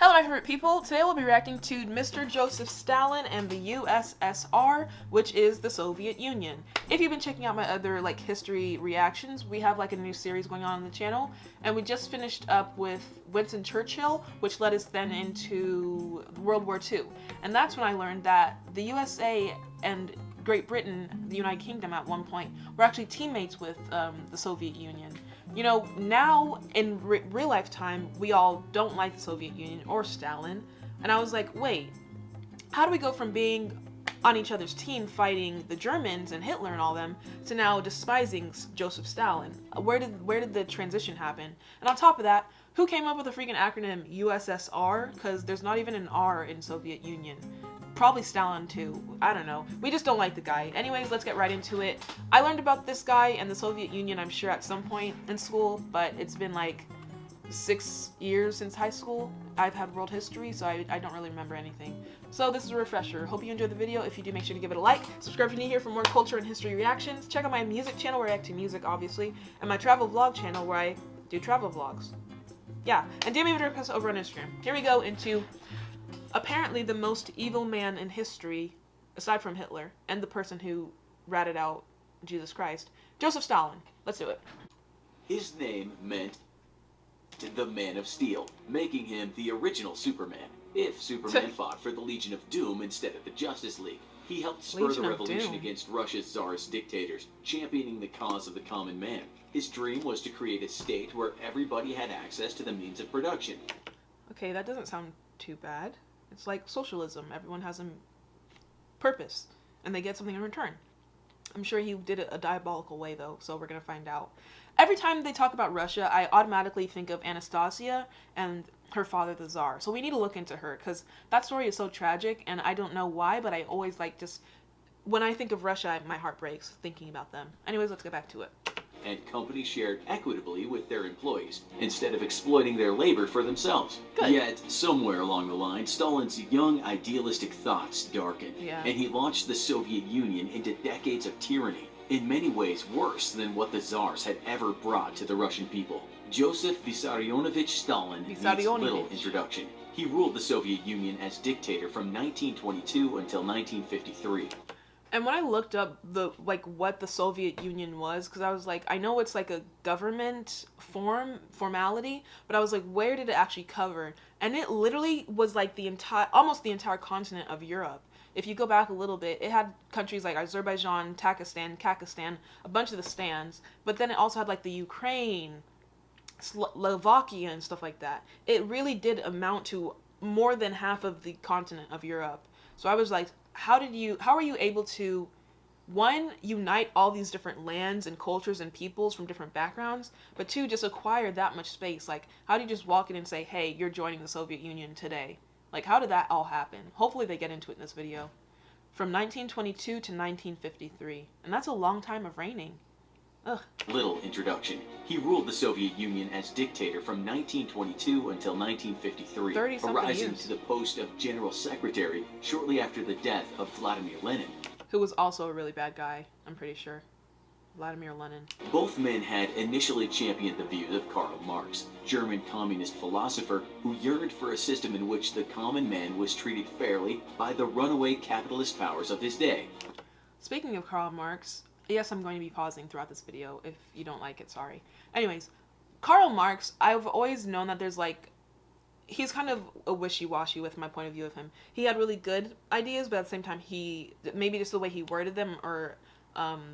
Hello my favorite people, today we'll be reacting to Mr. Joseph Stalin and the USSR, which is the Soviet Union. If you've been checking out my other history reactions, we have a new series going on the channel, and we just finished up with Winston Churchill, which led us then into World War II. And that's when I learned that the USA and Great Britain, the United Kingdom at one point, were actually teammates with the Soviet Union. You know, now in real life time, we all don't like the Soviet Union or Stalin. And I was like, wait, how do we go from being on each other's team fighting the Germans and Hitler and all them to now despising Joseph Stalin? Where did the transition happen? And on top of that, who came up with the freaking acronym USSR? Because there's not even an R in Soviet Union. Probably Stalin too. I don't know. We just don't like the guy. Anyways, let's get right into it. I learned about this guy and the Soviet Union, I'm sure, at some point in school, but it's been like 6 years since high school. I've had world history, so I don't really remember anything. So this is a refresher. Hope you enjoyed the video. If you do, make sure to give it a like. Subscribe if you're new here for more culture and history reactions. Check out my music channel where I react to music, obviously, and my travel vlog channel where I do travel vlogs. Yeah, and DM me a request over on Instagram. Here we go into apparently the most evil man in history, aside from Hitler, and the person who ratted out Jesus Christ, Joseph Stalin. Let's do it. His name meant the Man of Steel, making him the original Superman. If Superman fought for the Legion of Doom instead of the Justice League, he helped spur the revolution against Russia's czarist dictators, championing the cause of the common man. His dream was to create a state where everybody had access to the means of production. Okay, that doesn't sound too bad. It's like socialism. Everyone has a purpose, and they get something in return. I'm sure he did it a diabolical way, though, so we're going to find out. Every time they talk about Russia, I automatically think of Anastasia and her father, the Tsar. So we need to look into her, because that story is so tragic, and I don't know why, but I always when I think of Russia, my heart breaks thinking about them. Anyways, let's get back to it. And companies shared equitably with their employees, instead of exploiting their labor for themselves. Good. Yet, somewhere along the line, Stalin's young, idealistic thoughts darkened, and he launched the Soviet Union into decades of tyranny, in many ways worse than what the Tsars had ever brought to the Russian people. Joseph Vissarionovich Stalin needs little introduction. He ruled the Soviet Union as dictator from 1922 until 1953. And when I looked up what the Soviet Union was, because I was like, I know it's like a government formality, but I was like, where did it actually cover? And it literally was like almost the entire continent of Europe. If you go back a little bit, it had countries like Azerbaijan, Kakistan, a bunch of the stands, but then it also had like the Ukraine, Slovakia, and stuff like that. It really did amount to more than half of the continent of Europe. So I was like, how are you able to, one, unite all these different lands and cultures and peoples from different backgrounds, but two, just acquire that much space? Like, how do you just walk in and say, hey, you're joining the Soviet Union today? Like, how did that all happen? Hopefully they get into it in this video. From 1922 to 1953, and that's a long time of reigning. Ugh. Little introduction. He ruled the Soviet Union as dictator from 1922 until 1953, arising to the post of General Secretary shortly after the death of Vladimir Lenin. Who was also a really bad guy, I'm pretty sure. Vladimir Lenin. Both men had initially championed the views of Karl Marx, German communist philosopher who yearned for a system in which the common man was treated fairly by the runaway capitalist powers of his day. Speaking of Karl Marx, yes, I'm going to be pausing throughout this video. If you don't like it, sorry. Anyways, Karl Marx, I've always known that there's he's kind of a wishy-washy with my point of view of him. He had really good ideas, but at the same time, maybe just the way he worded them or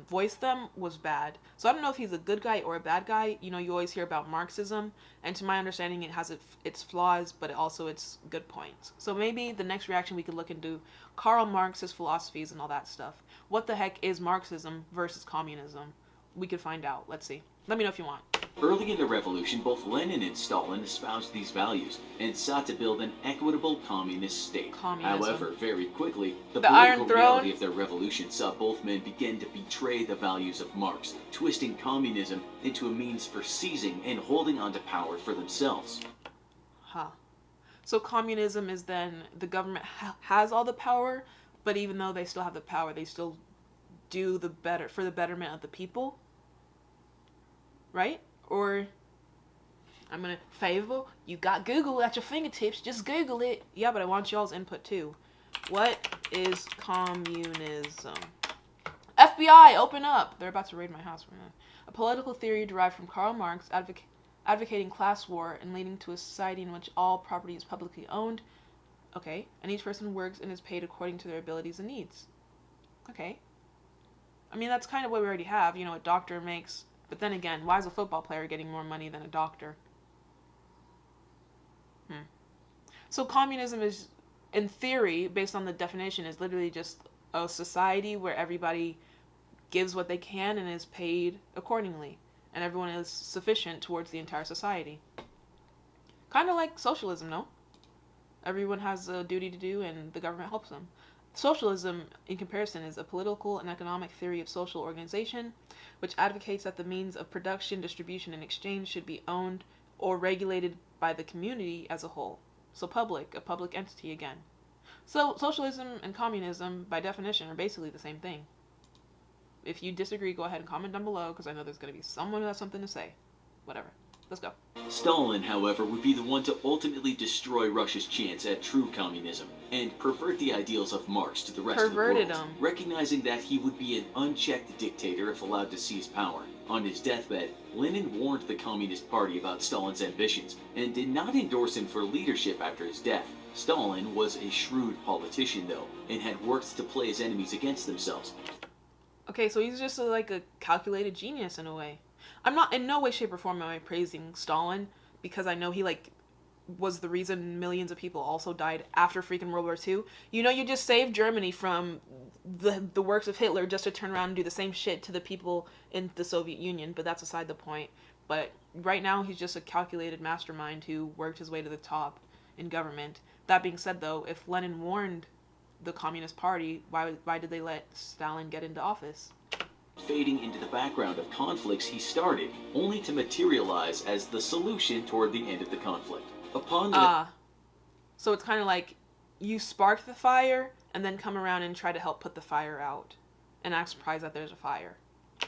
voiced them was bad. So I don't know if he's a good guy or a bad guy. You know, you always hear about Marxism, and to my understanding, it has its flaws, but also its good points. So maybe the next reaction we could look into Karl Marx's philosophies and all that stuff. What the heck is Marxism versus communism? We could find out. Let's see. Let me know if you want. Early in the revolution, both Lenin and Stalin espoused these values and sought to build an equitable communist state. However, very quickly, the political reality of their revolution saw both men begin to betray the values of Marx, twisting communism into a means for seizing and holding onto power for themselves. Huh. So communism is then the government has all the power, but even though they still have the power, they still do the betterment of the people? Right? Or I'm gonna Favour, you got Google at your fingertips, just Google it. Yeah, but I want y'all's input too. What is communism? FBI, open up! They're about to raid my house right now. A political theory derived from Karl Marx, advocating class war and leading to a society in which all property is publicly owned. Okay, and each person works and is paid according to their abilities and needs. Okay. I mean, that's kind of what we already have. You know, a doctor makes... But then again, why is a football player getting more money than a doctor? So communism is, in theory, based on the definition, is literally just a society where everybody gives what they can and is paid accordingly. And everyone is sufficient towards the entire society. Kind of like socialism, no? Everyone has a duty to do and the government helps them. Socialism, in comparison, is a political and economic theory of social organization, which advocates that the means of production, distribution, and exchange should be owned or regulated by the community as a whole. So a public entity again. So socialism and communism, by definition, are basically the same thing. If you disagree, go ahead and comment down below, because I know there's going to be someone who has something to say. Whatever. Let's go. Stalin, however, would be the one to ultimately destroy Russia's chance at true communism and pervert the ideals of Marx to the rest of the world, recognizing that he would be an unchecked dictator if allowed to seize power. On his deathbed, Lenin warned the Communist Party about Stalin's ambitions and did not endorse him for leadership after his death. Stalin was a shrewd politician, though, and had worked to play his enemies against themselves. Okay, so he's just like a calculated genius in a way. I'm not, in no way, shape, or form am I praising Stalin, because I know he, was the reason millions of people also died after freaking World War II. You know, you just saved Germany from the works of Hitler just to turn around and do the same shit to the people in the Soviet Union, but that's aside the point. But right now, he's just a calculated mastermind who worked his way to the top in government. That being said, though, if Lenin warned the Communist Party, why did they let Stalin get into office? Fading into the background of conflicts he started, only to materialize as the solution toward the end of the conflict. So it's kind of like you spark the fire and then come around and try to help put the fire out and act surprised that there's a fire.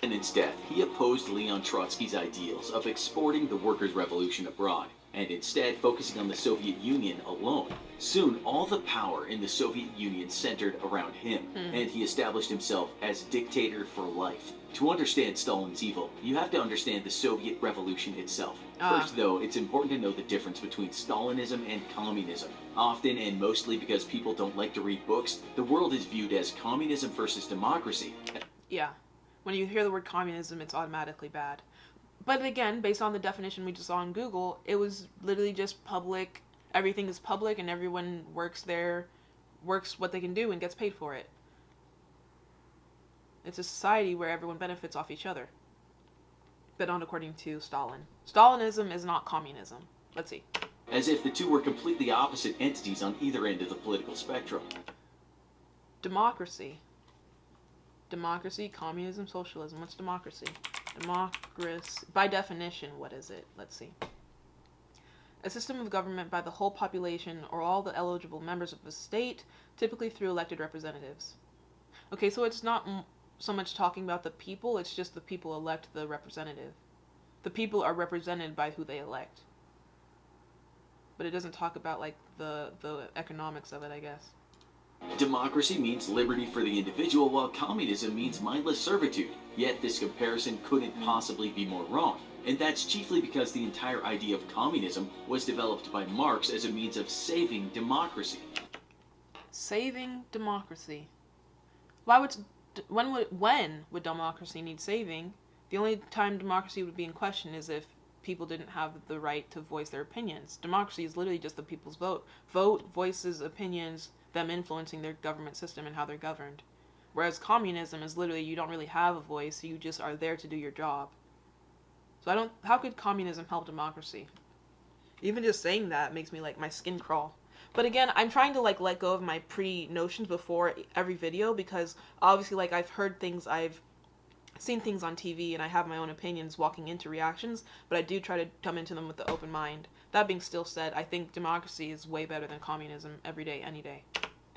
And instead, he opposed Leon Trotsky's ideals of exporting the workers' revolution abroad, and instead focusing on the Soviet Union alone. Soon, all the power in the Soviet Union centered around him, and he established himself as dictator for life. To understand Stalin's evil, you have to understand the Soviet Revolution itself. First, though, it's important to know the difference between Stalinism and communism. Often, and mostly because people don't like to read books, the world is viewed as communism versus democracy. Yeah. When you hear the word communism, it's automatically bad. But again, based on the definition we just saw on Google, it was literally just public. Everything is public and everyone works what they can do and gets paid for it. It's a society where everyone benefits off each other. But not according to Stalin. Stalinism is not communism. Let's see. As if the two were completely opposite entities on either end of the political spectrum. Democracy. Democracy, communism, socialism. What's democracy? Democracy. By definition, what is it? Let's see. A system of government by the whole population or all the eligible members of a state, typically through elected representatives. Okay, so it's not so much talking about the people, it's just the people elect the representative. The people are represented by who they elect. But it doesn't talk about, the economics of it, I guess. Democracy means liberty for the individual, while communism means mindless servitude. Yet this comparison couldn't possibly be more wrong. And that's chiefly because the entire idea of communism was developed by Marx as a means of saving democracy. Saving democracy. When would democracy need saving? The only time democracy would be in question is if people didn't have the right to voice their opinions. Democracy is literally just the people's vote. Vote, voices, opinions, them influencing their government system and how they're governed. Whereas communism is literally you don't really have a voice, you just are there to do your job. So how could communism help democracy? Even just saying that makes me my skin crawl. But again, I'm trying to let go of my pre-notions before every video because obviously I've seen things on TV and I have my own opinions walking into reactions, but I do try to come into them with the open mind. That being still said, I think democracy is way better than communism every day, any day.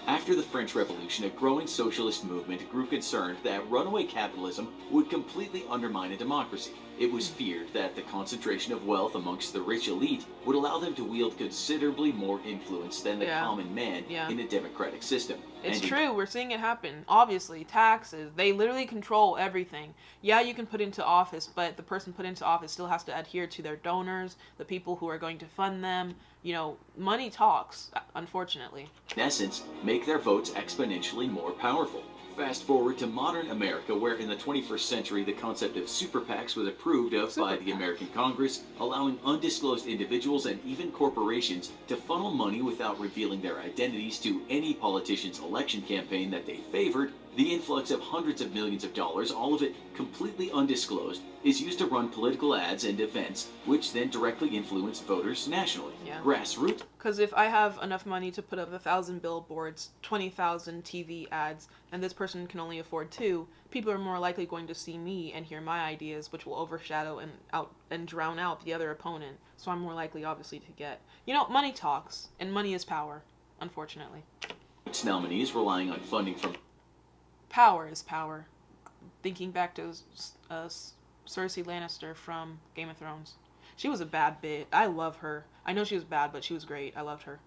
After the French Revolution, a growing socialist movement grew concerned that runaway capitalism would completely undermine a democracy. It was feared that the concentration of wealth amongst the rich elite would allow them to wield considerably more influence than the common man in a democratic system. It's true, we're seeing it happen. Obviously, taxes, they literally control everything. Yeah, you can put into office, but the person put into office still has to adhere to their donors, the people who are going to fund them. You know, money talks, unfortunately. In essence, make their votes exponentially more powerful. Fast forward to modern America, where in the 21st century the concept of super PACs was approved of by the American Congress, allowing undisclosed individuals and even corporations to funnel money without revealing their identities to any politician's election campaign that they favored. The influx of hundreds of millions of dollars, all of it completely undisclosed, is used to run political ads and events, which then directly influence voters nationally. Grassroots. Because if I have enough money to put up 1,000 billboards, 20,000 TV ads, and this person can only afford 2, people are more likely going to see me and hear my ideas, which will overshadow and drown out the other opponent. So I'm more likely, obviously, to get. You know, money talks, and money is power, unfortunately. Nominees relying on funding from. Power is power. Thinking back to Cersei Lannister from Game of Thrones. She was a bad bitch. I love her. I know she was bad, but she was great. I loved her.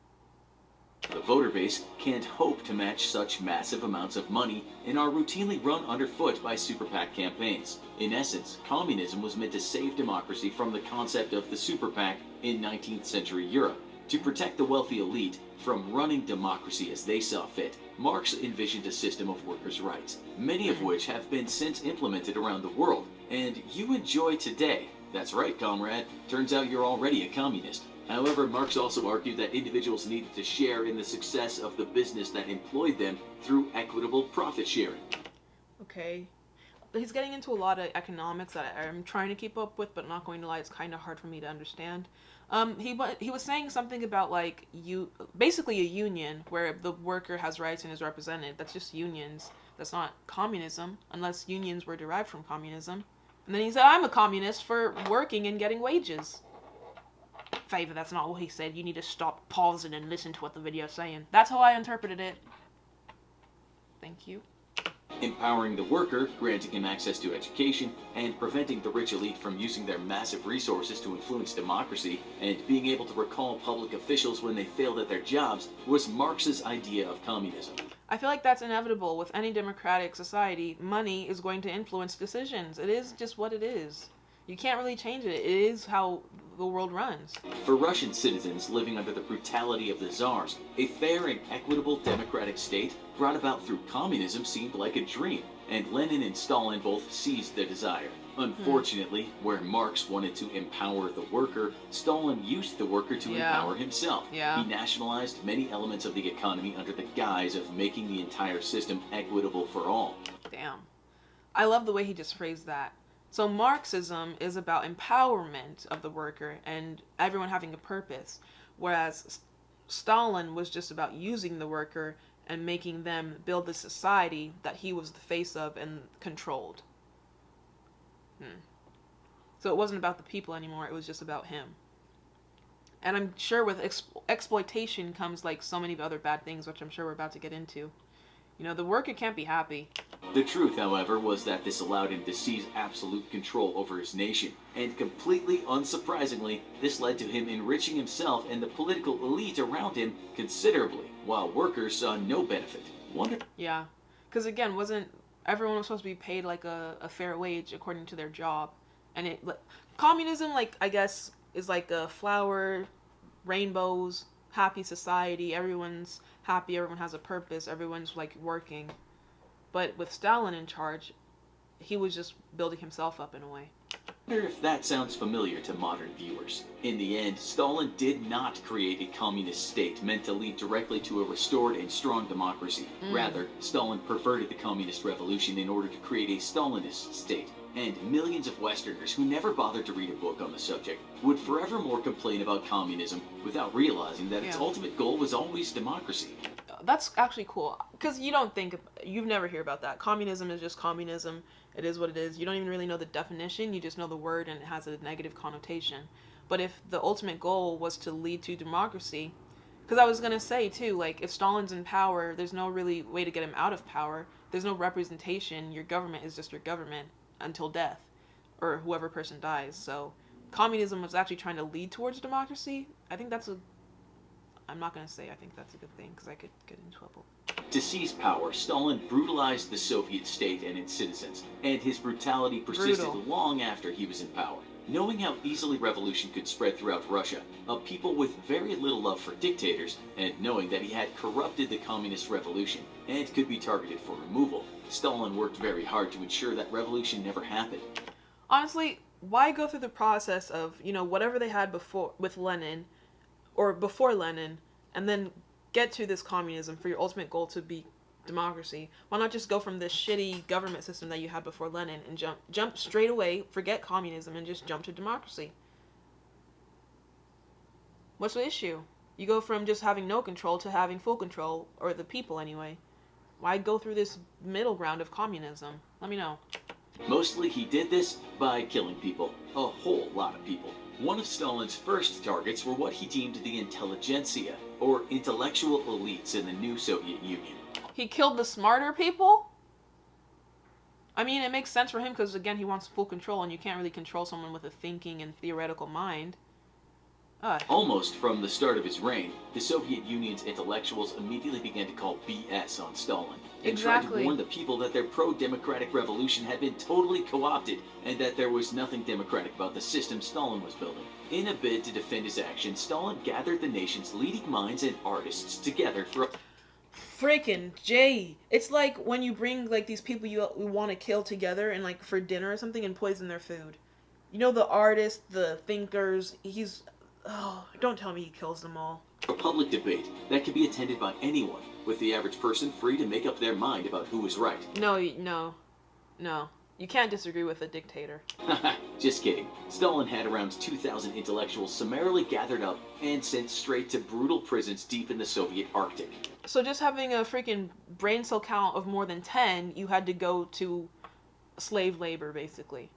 The voter base can't hope to match such massive amounts of money and are routinely run underfoot by super PAC campaigns. In essence, communism was meant to save democracy from the concept of the super PAC in 19th century Europe. To protect the wealthy elite from running democracy as they saw fit, Marx envisioned a system of workers' rights, many of which have been since implemented around the world, and you enjoy today. That's right, comrade. Turns out you're already a communist. However, Marx also argued that individuals needed to share in the success of the business that employed them through equitable profit sharing. Okay. He's getting into a lot of economics that I'm trying to keep up with, but not going to lie, it's kind of hard for me to understand. He was saying something about, like, basically a union where the worker has rights and is represented. That's just unions. That's not communism, unless unions were derived from communism. And then he said, I'm a communist for working and getting wages. Favour, that's not what he said. You need to stop pausing and listen to what the video's saying. That's how I interpreted it. Thank you. Empowering the worker, granting him access to education, and preventing the rich elite from using their massive resources to influence democracy, and being able to recall public officials when they failed at their jobs, was Marx's idea of communism. I feel like that's inevitable. With any democratic society, money is going to influence decisions. It is just what it is. You can't really change it. It is how the world runs. For Russian citizens living under the brutality of the czars, a fair and equitable democratic state brought about through communism seemed like a dream, and Lenin and Stalin both seized the desire. Unfortunately, where Marx wanted to empower the worker, Stalin used the worker to empower himself. He nationalized many elements of the economy under the guise of making the entire system equitable for all. Damn. I love the way he just phrased that. So Marxism is about empowerment of the worker and everyone having a purpose, whereas Stalin was just about using the worker and making them build the society that he was the face of and controlled. So it wasn't about the people anymore, it was just about him. And I'm sure with exploitation comes like so many other bad things, which I'm sure we're about to get into. You know, the worker can't be happy. The truth, however, was that this allowed him to seize absolute control over his nation. And completely unsurprisingly, this led to him enriching himself and the political elite around him considerably, while workers saw no benefit. Yeah, because again, everyone was supposed to be paid like a fair wage according to their job. And communism, like, I guess, is like a flower, rainbows, happy society. Everyone's happy, everyone has a purpose, everyone's like working. But with Stalin in charge, he was just building himself up in a way. I wonder if that sounds familiar to modern viewers. In the end, Stalin did not create a communist state meant to lead directly to a restored and strong democracy. Rather, Stalin perverted the communist revolution in order to create a Stalinist state. And millions of Westerners who never bothered to read a book on the subject would forevermore complain about communism without realizing that its ultimate goal was always democracy. That's actually cool, because you've never hear about that. Communism is just communism. It is what it is. You don't even really know the definition, you just know the word and it has a negative connotation. But if the ultimate goal was to lead to democracy, Because I was going to say, too, like, if Stalin's in power, there's no really way to get him out of power. There's no representation. Your government is just your government until death, or whoever person dies. So communism was actually trying to lead towards democracy. I think that's a... I'm not going to say I think that's a good thing, because I could get in trouble. To seize power, Stalin brutalized the Soviet state and its citizens, and his brutality persisted long after he was in power. Knowing how easily revolution could spread throughout Russia, a people with very little love for dictators, and knowing that he had corrupted the communist revolution and could be targeted for removal, Stalin worked very hard to ensure that revolution never happened. Honestly, why go through the process of, you know, whatever they had before with Lenin, or before Lenin, and then get to this communism for your ultimate goal to be democracy? Why not just go from this shitty government system that you had before Lenin and jump straight away, forget communism, and just jump to democracy? What's the issue? You go from just having no control to having full control, or the people anyway. Why go through this middle ground of communism? Let me know. Mostly he did this by killing people. A whole lot of people. One of Stalin's first targets were what he deemed the intelligentsia, or intellectual elites in the new Soviet Union. He killed the smarter people? I mean, it makes sense for him because, again, he wants full control, and you can't really control someone with a thinking and theoretical mind. Almost from the start of his reign, the Soviet Union's intellectuals immediately began to call BS on Stalin, and tried to warn the people that their pro-democratic revolution had been totally co-opted, and that there was nothing democratic about the system Stalin was building. In a bid to defend his action, Stalin gathered the nation's leading minds and artists together for freaking Jay. It's like when you bring like these people you want to kill together and like for dinner or something and poison their food. You know, the artists, the thinkers, don't tell me he kills them all. A public debate that could be attended by anyone, with the average person free to make up their mind about who is right. No. You can't disagree with a dictator. Just kidding. Stalin had around 2,000 intellectuals summarily gathered up and sent straight to brutal prisons deep in the Soviet Arctic. So just having a freaking brain cell count of more than 10, you had to go to slave labor, basically.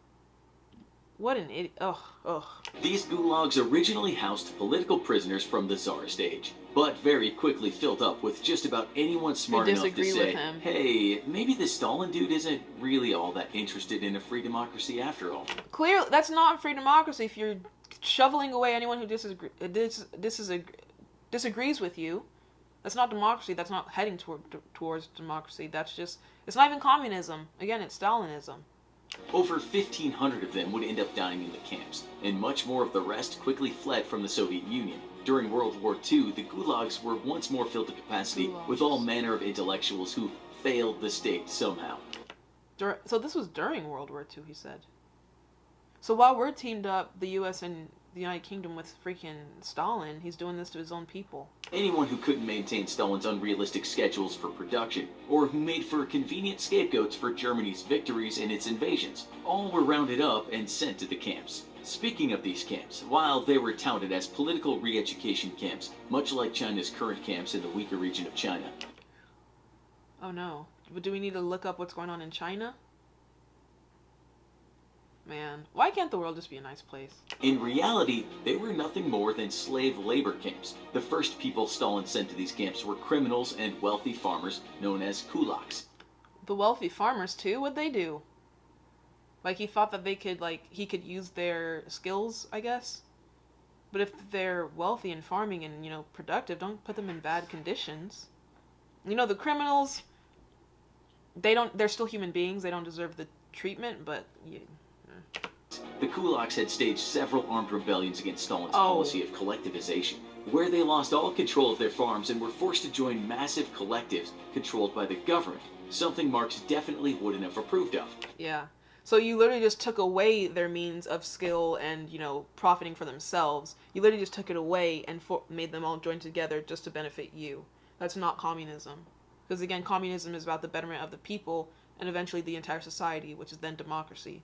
What an idiot. Ugh. These gulags originally housed political prisoners from the Tsarist age, but very quickly filled up with just about anyone smart enough to say, hey, maybe this Stalin dude isn't really all that interested in a free democracy after all. Clearly, that's not free democracy if you're shoveling away anyone who disagrees with you. That's not democracy. That's not heading towards democracy. That's just, it's not even communism. Again, it's Stalinism. Over 1,500 of them would end up dying in the camps, and much more of the rest quickly fled from the Soviet Union. During World War II, the gulags were once more filled to capacity with all manner of intellectuals who failed the state somehow. So this was during World War II, he said. So while we're teamed up, the U.S. and the United Kingdom, with freaking Stalin, he's doing this to his own people. Anyone who couldn't maintain Stalin's unrealistic schedules for production, or who made for convenient scapegoats for Germany's victories in its invasions, all were rounded up and sent to the camps. Speaking of these camps, while they were touted as political re-education camps, much like China's current camps in the weaker region of China. Oh no. But do we need to look up what's going on in China? Man, why can't the world just be a nice place? In reality, they were nothing more than slave labor camps. The first people Stalin sent to these camps were criminals and wealthy farmers known as kulaks. The wealthy farmers too? What'd they do? Like, he thought that they could, he could use their skills, I guess? But if they're wealthy and farming and, productive, don't put them in bad conditions. The criminals, they're still human beings, they don't deserve the treatment, but... Yeah. The kulaks had staged several armed rebellions against Stalin's policy of collectivization, where they lost all control of their farms and were forced to join massive collectives controlled by the government, something Marx definitely wouldn't have approved of. Yeah. So you literally just took away their means of skill and, profiting for themselves. You literally just took it away and made them all join together just to benefit you. That's not communism. Because again, communism is about the betterment of the people and eventually the entire society, which is then democracy.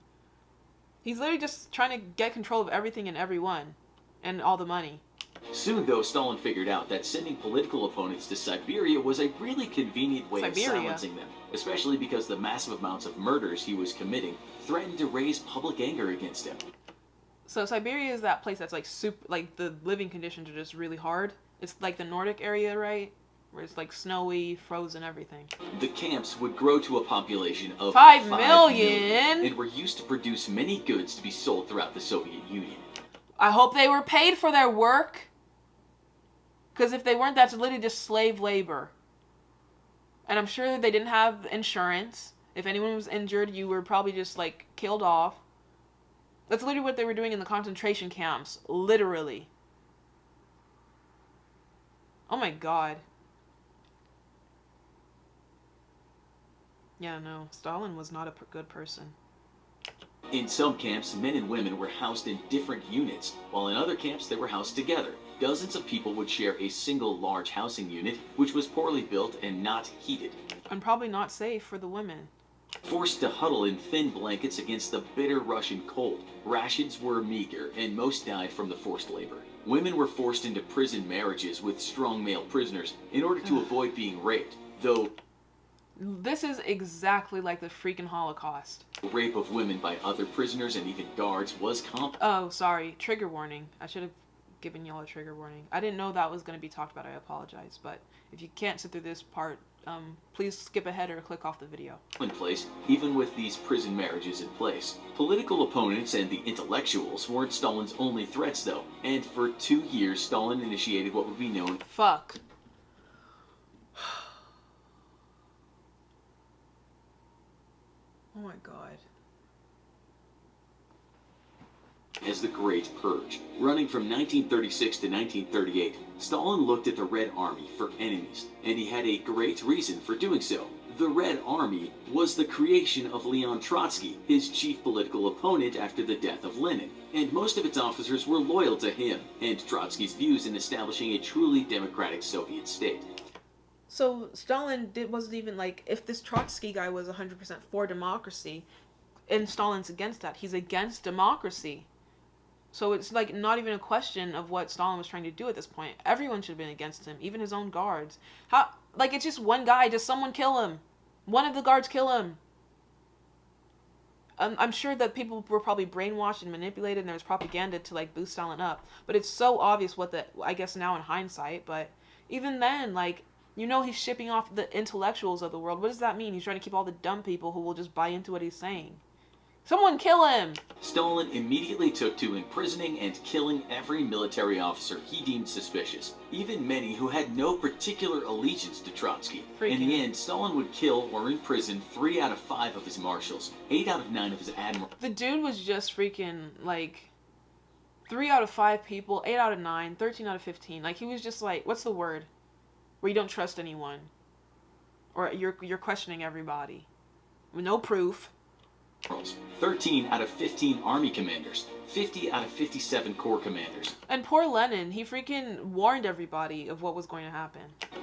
He's literally just trying to get control of everything and everyone, and all the money. Soon, though, Stalin figured out that sending political opponents to Siberia was a really convenient way of silencing them, especially because the massive amounts of murders he was committing threatened to raise public anger against him. So Siberia is that place that's the living conditions are just really hard. It's like the Nordic area, right? Where it's like snowy, frozen, everything. The camps would grow to a population of 5 million and were used to produce many goods to be sold throughout the Soviet Union. I hope they were paid for their work. Because if they weren't, that's literally just slave labor. And I'm sure they didn't have insurance. If anyone was injured, you were probably just, like, killed off. That's literally what they were doing in the concentration camps. Literally. Oh my god. Yeah, no. Stalin was not a good person. In some camps, men and women were housed in different units, while in other camps they were housed together. Dozens of people would share a single large housing unit, which was poorly built and not heated. And probably not safe for the women. Forced to huddle in thin blankets against the bitter Russian cold, rations were meager and most died from the forced labor. Women were forced into prison marriages with strong male prisoners in order to avoid being raped, though this is exactly like the freaking Holocaust. Rape of women by other prisoners and even guards was common. Oh, sorry. Trigger warning. I should have given y'all a trigger warning. I didn't know that was going to be talked about. I apologize. But if you can't sit through this part, please skip ahead or click off the video. In place, even with these prison marriages in place. Political opponents and the intellectuals weren't Stalin's only threats, though. And for 2 years, Stalin initiated what would be known... Fuck. Oh my god. As the Great Purge. Running from 1936 to 1938, Stalin looked at the Red Army for enemies, and he had a great reason for doing so. The Red Army was the creation of Leon Trotsky, his chief political opponent after the death of Lenin, and most of its officers were loyal to him and Trotsky's views in establishing a truly democratic Soviet state. So Stalin wasn't even like, if this Trotsky guy was 100% for democracy, and Stalin's against that, he's against democracy. So it's like not even a question of what Stalin was trying to do at this point. Everyone should have been against him, even his own guards. How, like, it's just one guy, just someone kill him. One of the guards kill him. I'm sure that people were probably brainwashed and manipulated, and there was propaganda to, like, boost Stalin up. But it's so obvious what the, I guess now in hindsight, but even then, like, you know he's shipping off the intellectuals of the world. What does that mean? He's trying to keep all the dumb people who will just buy into what he's saying. Someone kill him! Stalin immediately took to imprisoning and killing every military officer he deemed suspicious, even many who had no particular allegiance to Trotsky. In the end, Stalin would kill or imprison 3 out of 5 of his marshals, 8 out of 9 of his admirals. The dude was just freaking, like, 3 out of 5 people, 8 out of 9, 13 out of 15. Like, he was just like, what's the word? Where you don't trust anyone. Or you're questioning everybody. With no proof. 13 out of 15 army commanders, 50 out of 57 corps commanders. And poor Lenin, he freaking warned everybody of what was going to happen.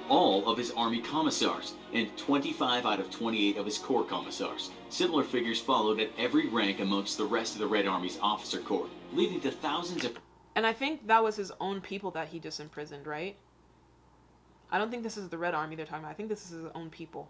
All of his army commissars, and 25 out of 28 of his corps commissars. Similar figures followed at every rank amongst the rest of the Red Army's officer corps, leading to thousands of... And I think that was his own people that he just imprisoned, right? I don't think this is the Red Army they're talking about. I think this is his own people.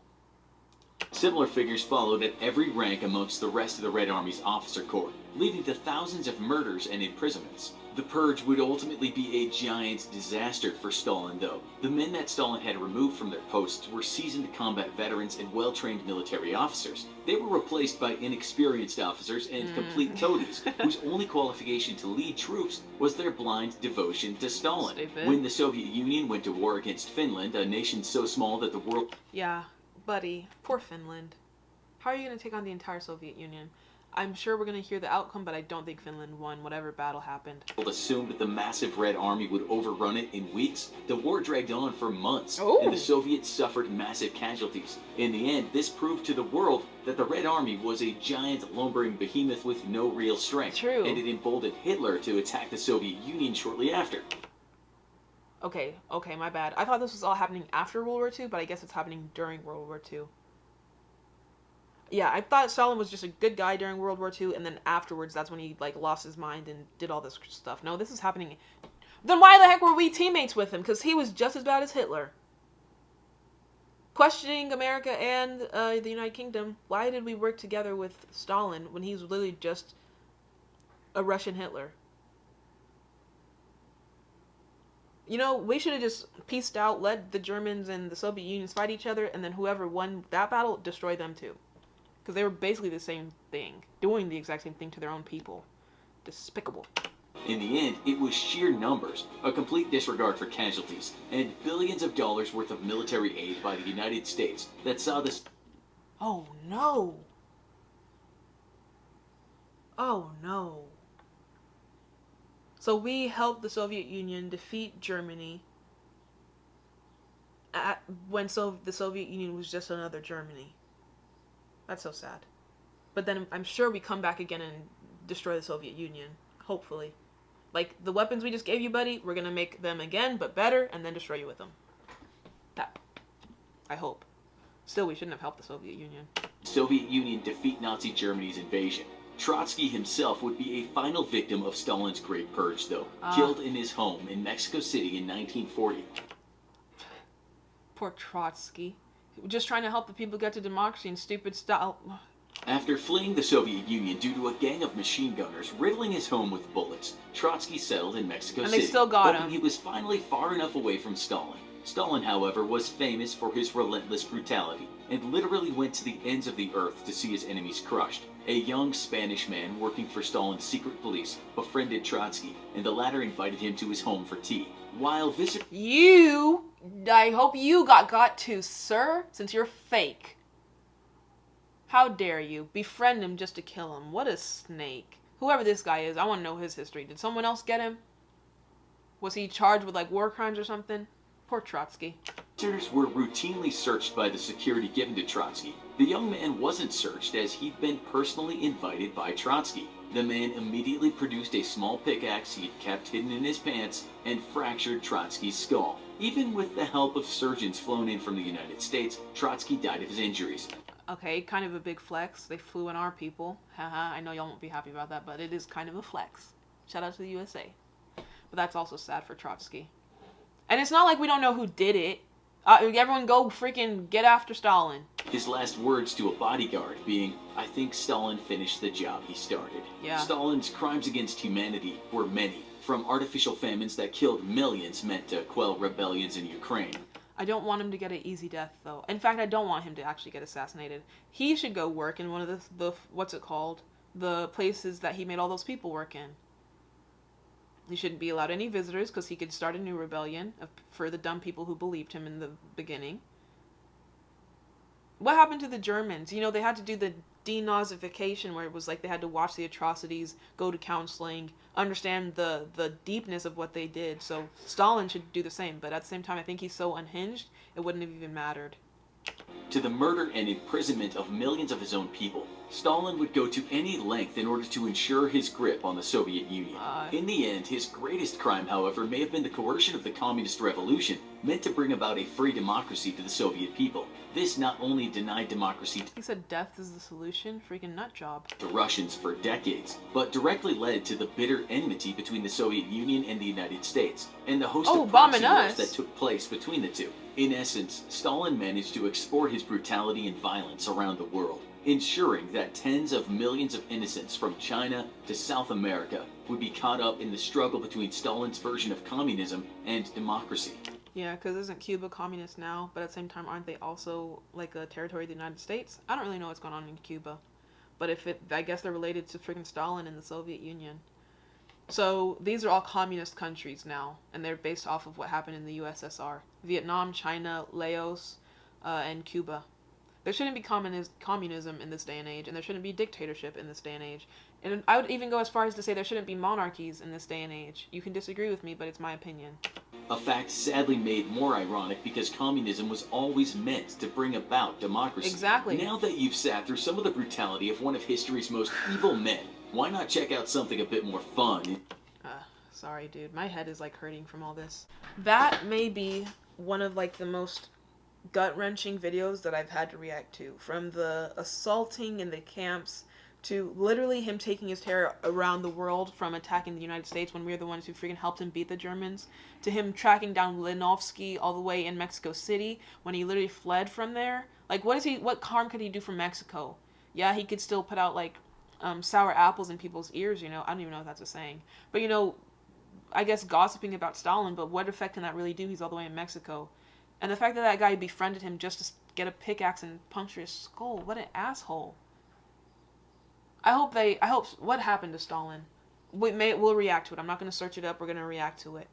Similar figures followed at every rank amongst the rest of the Red Army's officer corps, leading to thousands of murders and imprisonments. The Purge would ultimately be a giant disaster for Stalin, though. The men that Stalin had removed from their posts were seasoned combat veterans and well-trained military officers. They were replaced by inexperienced officers and complete toadies, whose only qualification to lead troops was their blind devotion to Stalin. Stupid. When the Soviet Union went to war against Finland, a nation so small that the world... Yeah, buddy, poor Finland. How are you going to take on the entire Soviet Union? I'm sure we're going to hear the outcome, but I don't think Finland won whatever battle happened. Assumed that the massive Red Army would overrun it in weeks. The war dragged on for months, and the Soviets suffered massive casualties. In the end, this proved to the world that the Red Army was a giant lumbering behemoth with no real strength. True. And it emboldened Hitler to attack the Soviet Union shortly after. Okay, my bad. I thought this was all happening after World War II, but I guess it's happening during World War II. Yeah, I thought Stalin was just a good guy during World War II, and then afterwards, that's when he, like, lost his mind and did all this stuff. No, this is happening... Then why the heck were we teammates with him? Because he was just as bad as Hitler. Questioning America and the United Kingdom, why did we work together with Stalin when he's literally just a Russian Hitler? You know, we should have just pieced out, let the Germans and the Soviet Union fight each other, and then whoever won that battle, destroy them too. Because they were basically the same thing, doing the exact same thing to their own people. Despicable. In the end, it was sheer numbers, a complete disregard for casualties, and billions of dollars worth of military aid by the United States that saw this. Oh no! Oh no. So we helped the Soviet Union defeat Germany when the Soviet Union was just another Germany. That's so sad. But then I'm sure we come back again and destroy the Soviet Union. Hopefully. Like, the weapons we just gave you, buddy, we're gonna make them again, but better, and then destroy you with them. That. I hope. Still, we shouldn't have helped the Soviet Union. Soviet Union defeat Nazi Germany's invasion. Trotsky himself would be a final victim of Stalin's Great Purge, though, killed in his home in Mexico City in 1940. Poor Trotsky. Just trying to help the people get to democracy and stupid style. After fleeing the Soviet Union due to a gang of machine gunners riddling his home with bullets, Trotsky settled in Mexico City, they still got him. He was finally far enough away from Stalin. Stalin, however, was famous for his relentless brutality, and literally went to the ends of the earth to see his enemies crushed. A young Spanish man working for Stalin's secret police befriended Trotsky, and the latter invited him to his home for tea. While visiting... I hope you got too, sir, since you're fake. How dare you befriend him just to kill him? What a snake. Whoever this guy is, I want to know his history. Did someone else get him? Was he charged with, like, war crimes or something? Poor Trotsky. Visitors were routinely searched by the security given to Trotsky. The young man wasn't searched, as he'd been personally invited by Trotsky. The man immediately produced a small pickaxe he'd kept hidden in his pants and fractured Trotsky's skull. Even with the help of surgeons flown in from the United States, Trotsky died of his injuries. Okay, kind of a big flex. They flew in our people. Haha, I know y'all won't be happy about that, but it is kind of a flex. Shout out to the USA. But that's also sad for Trotsky. And it's not like we don't know who did it. Everyone go freaking get after Stalin. His last words to a bodyguard being, "I think Stalin finished the job he started." Yeah. Stalin's crimes against humanity were many, from artificial famines that killed millions meant to quell rebellions in Ukraine. I don't want him to get an easy death, though. In fact, I don't want him to actually get assassinated. He should go work in one of the what's it called? The places that he made all those people work in. He shouldn't be allowed any visitors because he could start a new rebellion for the dumb people who believed him in the beginning. What happened to the Germans? You know, they had to do the denazification where it was like they had to watch the atrocities, go to counseling, understand the deepness of what they did. So Stalin should do the same, but at the same time, I think he's so unhinged, it wouldn't have even mattered. To the murder and imprisonment of millions of his own people, Stalin would go to any length in order to ensure his grip on the Soviet Union. In the end, his greatest crime, however, may have been the coercion of the Communist Revolution, meant to bring about a free democracy to the Soviet people. This not only denied democracy He said death is the solution? Freaking nut job. to Russians for decades, but directly led to the bitter enmity between the Soviet Union and the United States, and the host of proxy wars that took place between the two. In essence, Stalin managed to export his brutality and violence around the world, ensuring that tens of millions of innocents from China to South America would be caught up in the struggle between Stalin's version of communism and democracy. Yeah, because isn't Cuba communist now, but at the same time, aren't they also like a territory of the United States? I don't really know what's going on in Cuba, but I guess they're related to freaking Stalin and the Soviet Union. So these are all communist countries now, and they're based off of what happened in the USSR. Vietnam, China, Laos, and Cuba. There shouldn't be communism in this day and age, and there shouldn't be dictatorship in this day and age. And I would even go as far as to say there shouldn't be monarchies in this day and age. You can disagree with me, but it's my opinion. A fact sadly made more ironic because communism was always meant to bring about democracy. Exactly. Now that you've sat through some of the brutality of one of history's most evil men, why not check out something a bit more fun? Sorry, dude. My head is like hurting from all this. That may be one of like the most gut-wrenching videos that I've had to react to. From the assaulting in the camps to literally him taking his terror around the world from attacking the United States when we were the ones who freaking helped him beat the Germans, to him tracking down Linovsky all the way in Mexico City when he literally fled from there. Like, what harm could he do from Mexico? Yeah, he could still put out like sour apples in people's ears, you know. I don't even know if that's a saying. But you know, I guess, gossiping about Stalin, but what effect can that really do? He's all the way in Mexico. And the fact that that guy befriended him just to get a pickaxe and puncture his skull. What an asshole. I hope, what happened to Stalin? We'll react to it. I'm not going to search it up. We're going to react to it.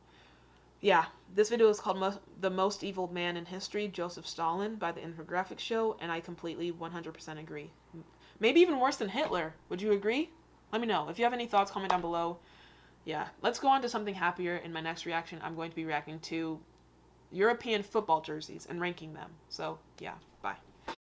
Yeah, this video is called The Most Evil Man in History, Joseph Stalin, by the Infographics Show, and I completely 100% agree. Maybe even worse than Hitler. Would you agree? Let me know. If you have any thoughts, comment down below. Yeah, let's go on to something happier. In my next reaction, I'm going to be reacting to European football jerseys and ranking them. So, yeah, bye.